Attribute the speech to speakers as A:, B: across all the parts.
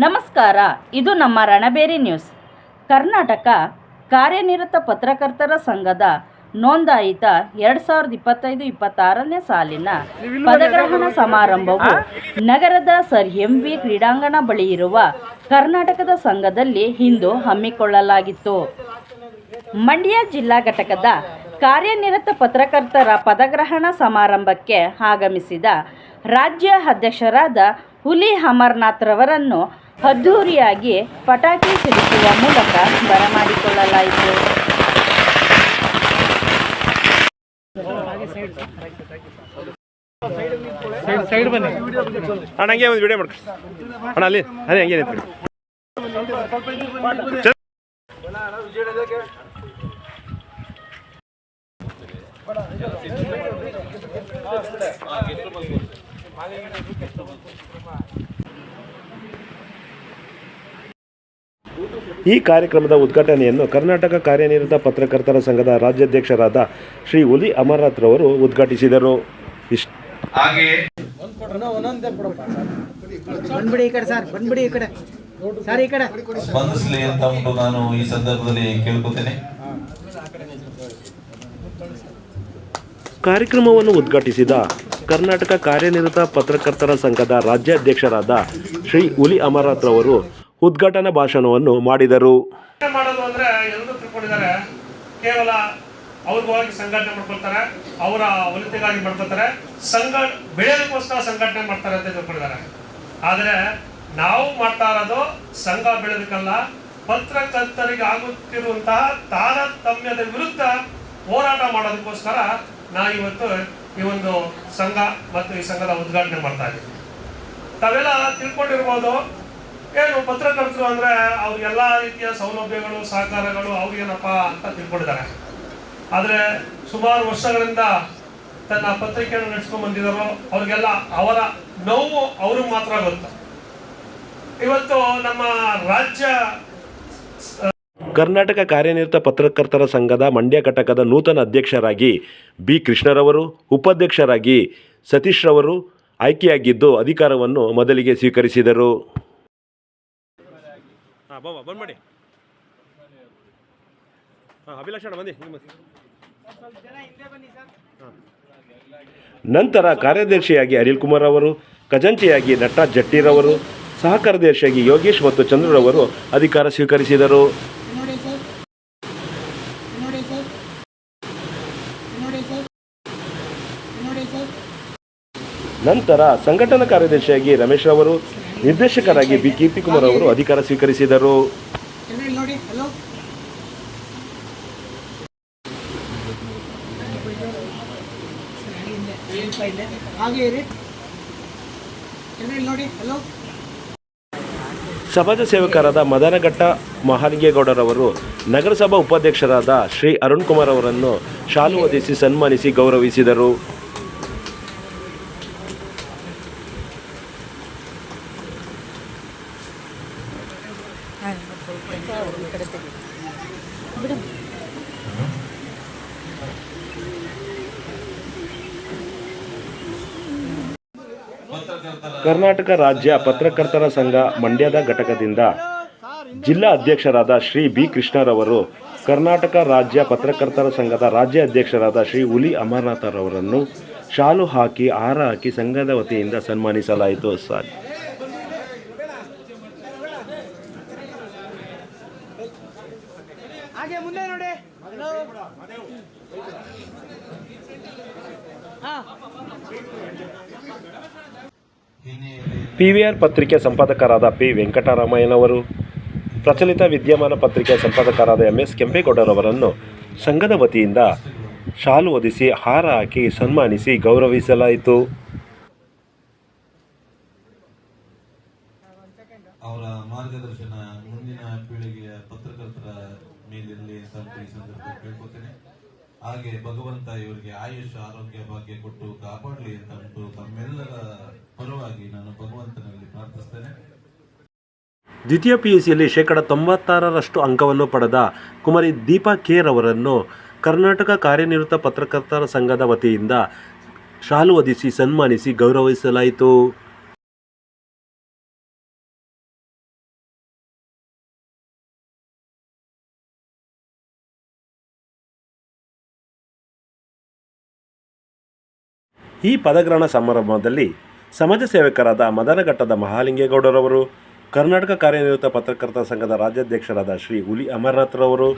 A: ನಮಸ್ಕಾರ, ಇದು ನಮ್ಮ ರಣಬೇರಿ ನ್ಯೂಸ್. ಕರ್ನಾಟಕ ಕಾರ್ಯನಿರತ ಪತ್ರಕರ್ತರ ಸಂಘದ ನೋಂದಾಯಿತ 2025-26ನೇ ಸಾಲಿನ ಪದಗ್ರಹಣ ಸಮಾರಂಭವು ನಗರದ ಸರ್ ಎಂ.ವಿ. ಕ್ರೀಡಾಂಗಣ ಬಳಿ ಇರುವ ಕರ್ನಾಟಕದ ಸಂಘದಲ್ಲಿ ಇಂದು ಹಮ್ಮಿಕೊಳ್ಳಲಾಗಿತ್ತು. ಮಂಡ್ಯ ಜಿಲ್ಲಾ ಘಟಕದ ಕಾರ್ಯನಿರತ ಪತ್ರಕರ್ತರ ಪದಗ್ರಹಣ ಸಮಾರಂಭಕ್ಕೆ ಆಗಮಿಸಿದ ರಾಜ್ಯ ಅಧ್ಯಕ್ಷರಾದ ಹುಲಿ ಅಮರನಾಥ್ರವರನ್ನು ಅದ್ಧೂರಿಯಾಗಿ ಪಟಾಕಿ ಸಿಡಿಸುವ ಮೂಲಕ ಬರಮಾಡಿಕೊಳ್ಳಲಾಯಿತು.
B: ಸೈಡ್ ಬನ್ನಿ ಅಣ್ಣ, ಹಂಗೆ ಒಂದು ವಿಡಿಯೋ ಮಾಡ್ಕೊ ಅಣ್ಣ, ಅಲ್ಲಿ ಅದೇ ಹಂಗೆ ನಿಂತ್ಕೊಳ್ಳಿ.
C: ಈ ಕಾರ್ಯಕ್ರಮದ ಉದ್ಘಾಟನೆಯನ್ನು ಕರ್ನಾಟಕ ಕಾರ್ಯನಿರತ ಪತ್ರಕರ್ತರ ಸಂಘದ ರಾಜ್ಯಾಧ್ಯಕ್ಷರಾದ ಶ್ರೀ ಹುಲಿ ಅಮರನಾಥ್ರವರು ಉದ್ಘಾಟಿಸಿದರು.
D: ಸ್ಪಂದಿಸಲಿ ಅಂತ ನಾನು ಈ ಸಂದರ್ಭದಲ್ಲಿ ಕೇಳ್ಕೊತೇನೆ.
C: ಕಾರ್ಯಕ್ರಮವನ್ನು ಉದ್ಘಾಟಿಸಿದ ಕರ್ನಾಟಕ ಕಾರ್ಯನಿರತ ಪತ್ರಕರ್ತರ ಸಂಘದ ರಾಜ್ಯಾಧ್ಯಕ್ಷರಾದ ಶ್ರೀ ಹುಲಿ ಅಮರನಾಥ್ರವರು ಉದ್ಘಾಟನಾ ಭಾಷಣವನ್ನು ಮಾಡಿದರು.
E: ಮಾಡೋದು ಅಂದ್ರೆ ಎಲ್ಲರೂ ತಿಳ್ಕೊಂಡಿದ್ದಾರೆ, ಕೇವಲ ಅವ್ರಿಗಾಗಿ ಸಂಘಟನೆ ಮಾಡ್ಕೊಳ್ತಾರೆ, ಅವರ ಒಲಿತೆಗಾಗಿ ಮಾಡ್ಕೊಳ್ತಾರೆ, ಬೆಳೆಯೋದಕ್ಕೋಸ್ಕರ ಸಂಘಟನೆ ಮಾಡ್ತಾರೆ ಅಂತ ತಿಳ್ಕೊಂಡಿದ್ದಾರೆ. ಆದರೆ ನಾವು ಮಾಡ್ತಾ ಇರೋದು ಸಂಘ ಬೆಳೆದಕ್ಕಲ್ಲ, ಪತ್ರಕರ್ತರಿಗೆ ಆಗುತ್ತಿರುವಂತಹ ತಾರತಮ್ಯದ ವಿರುದ್ಧ ಹೋರಾಟ ಮಾಡೋದಕ್ಕೋಸ್ಕರ ನಾವು ಇವತ್ತು ಈ ಒಂದು ಸಂಘ ಮತ್ತು ಈ ಸಂಘದ ಉದ್ಘಾಟನೆ ಮಾಡ್ತಾ ಇದ್ದೀವಿ. ತಾವೆಲ್ಲ ತಿಳ್ಕೊಂಡಿರ್ಬೋದು, ಏನು ಪತ್ರಕರ್ತರು ಅಂದ್ರೆ ಅವ್ರಿಗೆಲ್ಲ ರೀತಿಯ ಸೌಲಭ್ಯಗಳು ಸಹಕಾರಗಳು ಅವ್ರಿಗೇನಪ್ಪ ಅಂತ ತಿಳ್ಕೊಂಡಿದ್ದಾರೆ. ಆದರೆ ಸುಮಾರು ವರ್ಷಗಳಿಂದ ತನ್ನ ಪತ್ರಿಕೆಯನ್ನು ನಡೆಸ್ಕೊಂಡು ಬಂದಿದ್ದಾರೋ ಅವ್ರಿಗೆಲ್ಲ ಅವರ ನೋವು ಅವ್ರಿಗೆ ಮಾತ್ರ ಗೊತ್ತು. ಇವತ್ತು ನಮ್ಮ ರಾಜ್ಯ
C: ಕರ್ನಾಟಕ ಕಾರ್ಯನಿರತ ಪತ್ರಕರ್ತರ ಸಂಘದ ಮಂಡ್ಯ ಘಟಕದ ನೂತನ ಅಧ್ಯಕ್ಷರಾಗಿ ಬಿ ಕೃಷ್ಣರವರು, ಉಪಾಧ್ಯಕ್ಷರಾಗಿ ಸತೀಶ್ ರವರು ಆಯ್ಕೆಯಾಗಿದ್ದು ಅಧಿಕಾರವನ್ನು ಮೊದಲಿಗೆ ಸ್ವೀಕರಿಸಿದರು.
B: ಬಂದ್ಬಿಡಿ ಅಭಿಲಾಷಣ ಬಂದಿ.
C: ನಂತರ ಕಾರ್ಯದರ್ಶಿಯಾಗಿ ಅನಿಲ್ ಕುಮಾರ್ ಅವರು, ಖಜಾಂಚಿಯಾಗಿ ನಟರಾಜ್ ಜಟ್ಟಿರವರು, ಸಹ ಕಾರ್ಯದರ್ಶಿಯಾಗಿ ಯೋಗೇಶ್ ಮತ್ತು ಚಂದ್ರರವರು ಅಧಿಕಾರ ಸ್ವೀಕರಿಸಿದರು. ನಂತರ ಸಂಘಟನಾ ಕಾರ್ಯದರ್ಶಿಯಾಗಿ ರಮೇಶ್ ರವರು, ನಿರ್ದೇಶಕರಾಗಿ ಬಿ ಕೀರ್ತಿಕುಮಾರ್ ಅವರು ಅಧಿಕಾರ ಸ್ವೀಕರಿಸಿದರು. ಸಮಾಜ ಸೇವಕರಾದ ಮದನಘಟ್ಟ ಮಹಾಲಿಂಗೇಗೌಡರವರು ನಗರಸಭಾ ಉಪಾಧ್ಯಕ್ಷರಾದ ಶ್ರೀ ಅರುಣ್ ಕುಮಾರ್ ಅವರನ್ನು ಶಾಲು ಹೊದಿಸಿ ಸನ್ಮಾನಿಸಿ ಗೌರವಿಸಿದರು. ಕರ್ನಾಟಕ ರಾಜ್ಯ ಪತ್ರಕರ್ತರ ಸಂಘ ಮಂಡ್ಯದ ಘಟಕದಿಂದ ಜಿಲ್ಲಾ ಅಧ್ಯಕ್ಷರಾದ ಶ್ರೀ ಬಿ ಕೃಷ್ಣರವರು, ಕರ್ನಾಟಕ ರಾಜ್ಯ ಪತ್ರಕರ್ತರ ಸಂಘದ ರಾಜ್ಯ ಅಧ್ಯಕ್ಷರಾದ ಶ್ರೀ ಹುಲಿ ಅಮರನಾಥ್ರವರನ್ನು ಶಾಲು ಹಾಕಿ ಹಾರ ಹಾಕಿ ಸಂಘದ ವತಿಯಿಂದ ಸನ್ಮಾನಿಸಲಾಯಿತು. ಪಿವಿಆರ್ ಪತ್ರಿಕೆ ಸಂಪಾದಕರಾದ ಪಿ ವೆಂಕಟರಾಮಯ್ಯನವರು, ಪ್ರಚಲಿತ ವಿದ್ಯಮಾನ ಪತ್ರಿಕೆ ಸಂಪಾದಕರಾದ MS ಕೆಂಪೇಗೌಡರವರನ್ನು ಸಂಘದ ವತಿಯಿಂದ ಶಾಲು ಹೊದಿಸಿ ಹಾರ ಹಾಕಿ ಸನ್ಮಾನಿಸಿ ಗೌರವಿಸಲಾಯಿತು.
D: ಅವರ ಮಾರ್ಗದರ್ಶನ ಮುಂದಿನ ಪೀಳಿಗೆಯ ಪತ್ರಕರ್ತರ ಮೇಲಿರಲಿ ಅಂತ ಈ ಸಂದರ್ಭದಲ್ಲಿ ಕೇಳ್ಕೊತೇನೆ. ಹಾಗೆ ಭಗವಂತ ಇವರಿಗೆ ಆಯುಷ್ ಆರೋಗ್ಯ ಭಾಗ್ಯ ಕೊಟ್ಟು ಕಾಪಾಡಲಿ ಅಂತ ತಮ್ಮೆಲ್ಲರ ಪರವಾಗಿ ನಾನು ಭಗವಂತನಲ್ಲಿ ಪ್ರಾರ್ಥಿಸ್ತೇನೆ.
C: ದ್ವಿತೀಯ PUCಯಲ್ಲಿ 96% ಅಂಕವನ್ನು ಪಡೆದ ಕುಮಾರಿ ದೀಪಾ ಕೆ ರವರನ್ನು ಕರ್ನಾಟಕ ಕಾರ್ಯನಿರತ ಪತ್ರಕರ್ತರ ಸಂಘದ ವತಿಯಿಂದ ಶಾಲು ಹೊದಿಸಿ ಸನ್ಮಾನಿಸಿ ಗೌರವಿಸಲಾಯಿತು. ಈ ಪದಗ್ರಹಣ ಸಮಾರಂಭದಲ್ಲಿ ಸಮಾಜ ಸೇವಕರಾದ ಮದನಘಟ್ಟದ ಮಹಾಲಿಂಗೇಗೌಡರವರು, ಕರ್ನಾಟಕ ಕಾರ್ಯನಿರತ ಪತ್ರಕರ್ತರ ಸಂಘದ ರಾಜ್ಯಾಧ್ಯಕ್ಷರಾದ ಶ್ರೀ ಹುಲಿ ಅಮರನಾಥ್ರವರು,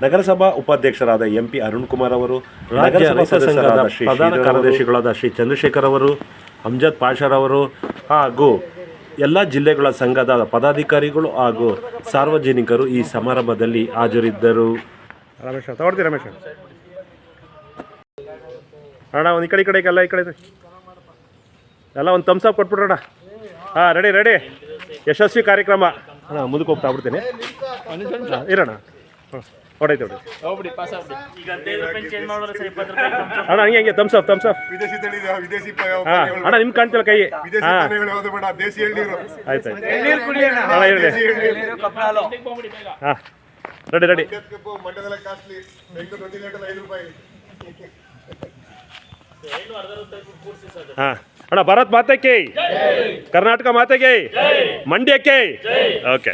C: ನಗರಸಭಾ ಉಪಾಧ್ಯಕ್ಷರಾದ MP ಅರುಣ್ ಕುಮಾರ್ ಅವರು, ನಗರಸಭಾ ಸದಸ್ಯರಾದ ಪ್ರಧಾನ ಕಾರ್ಯದರ್ಶಿಗಳಾದ ಶ್ರೀ ಚಂದ್ರಶೇಖರ್ ಅವರು, ಅಮ್ಜದ್ ಪಾಷರವರು ಹಾಗೂ ಎಲ್ಲ ಜಿಲ್ಲೆಗಳ ಸಂಘದ ಪದಾಧಿಕಾರಿಗಳು ಹಾಗೂ ಸಾರ್ವಜನಿಕರು ಈ ಸಮಾರಂಭದಲ್ಲಿ ಹಾಜರಿದ್ದರು.
B: ರಮೇಶ್ ತಗೊಳ್ತೀವಿ ರಮೇಶ್ ಅಣ್ಣ ಒಂದು ಈ ಕಡೆ ಎಲ್ಲ ಈ ಕಡೆ ಎಲ್ಲ ಒಂದು ಥಮ್ಸ್ ಅಪ್ ಕೊಟ್ಬಿಡ್ರಣ. ಹಾಂ ರೆಡಿ ಯಶಸ್ವಿ ಕಾರ್ಯಕ್ರಮ. ಅಣ್ಣ ಮುಂದಕ್ಕೆ ಹೋಗ್ತಾ ಬಿಡ್ತೀನಿ ಇರೋಣ. ಹೊಡೈತೆ ಅಣ್ಣ ಹಂಗೆ ಥಮ್ಸ್ ಅಪ್ ಹಾಂ ಅಣ್ಣ ನಿಮ್ಗೆ ಕಾಣ್ತಿಲ್ಲ ಕೈ. ಹಾಂ ಆಯ್ತು ಅಣ್ಣ ಹೇಳಿ. ಹಾಂ ರೆಡಿ ಹಾಂ ಅಣ್ಣ ಭಾರತ್ ಮಾತೆ ಕೈ, ಕರ್ನಾಟಕ ಮಾತೆಗೆ, ಮಂಡ್ಯಕ್ಕೆ. ಓಕೆ.